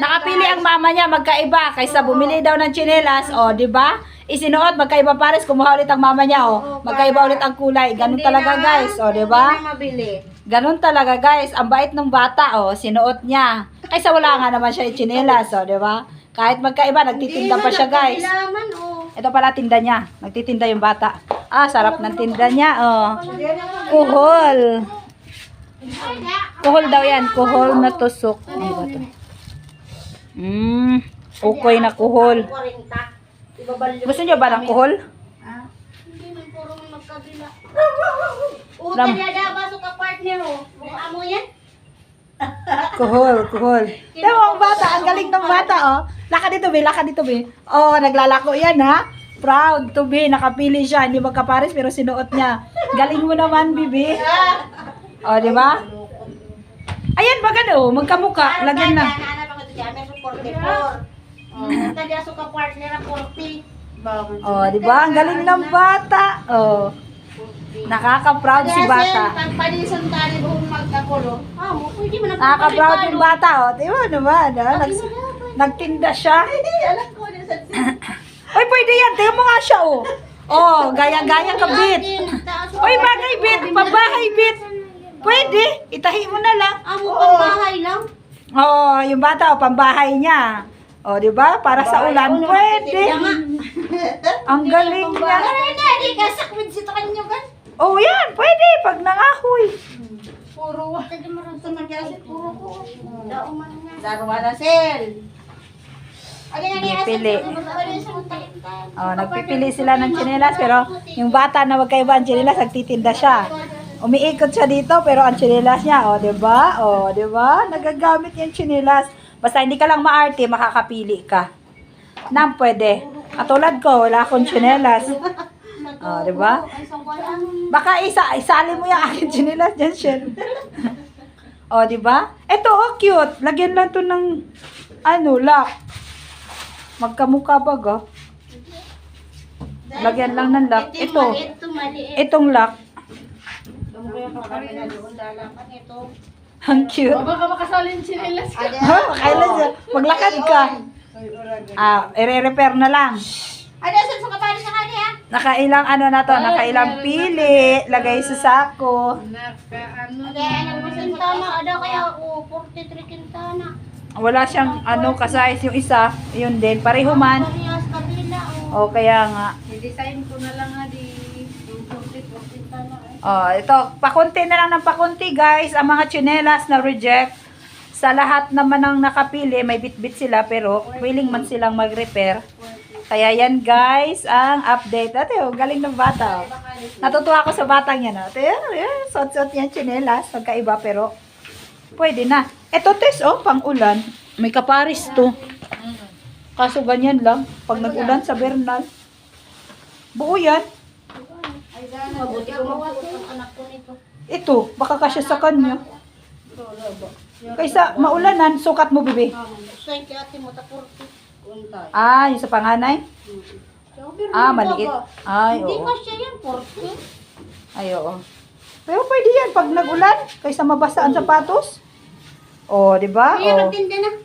Nakapili ang mama niya, magkaiba. Kaysa bumili daw ng tsinelas, o, di ba? Isinuot, magkaiba pares, kumuha ulit ang mama niya, o. Magkaiba ulit ang kulay. Ganun talaga, guys, o, di ba? Ganun talaga, guys. Ang bait ng bata, o, sinuot niya. Kaysa wala nga naman siya tsinelas, o, di ba? Kahit magkaiba, nagtitinda pa siya, guys. Ito pala tinda niya. Nagtitinda yung bata. Ah, sarap ng tinda niya, oh. Kuhol. Kuhol daw yan. Kuhol na tusok. Ano ba ito? Okay na kuhol. Gusto niyo ba ng kuhol? Hindi man puro magkabila. Ram. Basok ka partner, oh. Amo yan? Kuhol, kuhol. Diba ang bata? Ang galing ng bata, oh. Laka dito, be. Laka dito, be. Oh, naglalako yan, ha? Proud to be. Nakapili siya. Hindi magkapares, pero sinuot niya. Galing mo naman, bibi. Oh, di ba? Ayan, magano. Magkamuka. Lagyan na. Oh, di ba? Ang galing ng bata. Oh. Nakaka-proud si bata. Nakaka-proud yung bata, oh. Di ba naman, ha? Nagtinda siya. Oy, pwede yan. Tingnan mo nga siya, oh. Oh, gaya-gaya ka, bit. Oy, bagay, bit. Pabahay, bit. Pwede. Itahi mo na lang. Amo pambahay lang? Oh, yung bata, oh, pambahay niya. Oh, di ba? Para sa ulan, pwede. Ang galing niya. Hindi ka sakwid si kanyo kan. Oh, yan. Pwede. Pag nangahoy. Puro wa. Tadi marang sa magyasi puro ko. Dauman nga. Darwana sel. Pili. Oh, nagpipili sila ng tsinelas, pero yung bata na magkaiba ang tsinelas, nagtitinda siya. Umiikot siya dito, pero ang tsinelas niya, oh, 'di ba? Oh, 'di ba? Nagagamit yung tsinelas. Basta hindi ka lang maarte, makakapili ka. Nang pwede. Katulad ko, wala akong tsinelas. Oh, 'di ba? Baka isali mo yung aking tsinelas diyan, Shen. Oh, 'di ba? Ito, oh, cute. Lagyan lang 'to ng lock. Magkamukha baga. Lagyan lang ng lock. Ito. Itong lock. Ang cute. Baka makasalin sinelas ka. Kailan siya? Maglakad ka. I-repair na lang. Ada sa kapali sa kanya. Nakailang na to? Nakailang pili. Lagay sa sako. Ada mo sintana, ada kaya 43 kintana. Wala siyang kasize yung isa. Yun din. Pareho man. Parehas kabila. O kaya nga. I-design ko na lang nga di. Yung 40 kintana. Oh, ito, pakunti na lang ng pakunti, guys. Ang mga tsinelas na reject. Sa lahat naman ng nakapili, may bit-bit sila, pero willing man silang mag-repair. Kaya yan, guys, ang update. Ate, oh, galing ng bata. Oh. Natutuwa ako sa batang yan. Ate, suot-suot yan tsinelas. Magkaiba, pero pwede na. Ito, Tess, oh, pang-ulan. May kaparis to. Kaso ganyan lang. Pag nag-ulan sa Bernal. Buo yan. Mabuti ko mabuti ang anak ko nito. Ito, baka kasya sa kanya. Kaysa maulanan, sukat mo, bibi. Thank you, ate mo, ta 40. Ah, yung sa panganay? Maliit. Ay, Hindi oo. ka siya yan, 40. Ay, oo. Pero pwede yan pag nag-ulan, kaysa mabasa ang sapatos. Oh, di ba? Kaya Oh. magtinda na.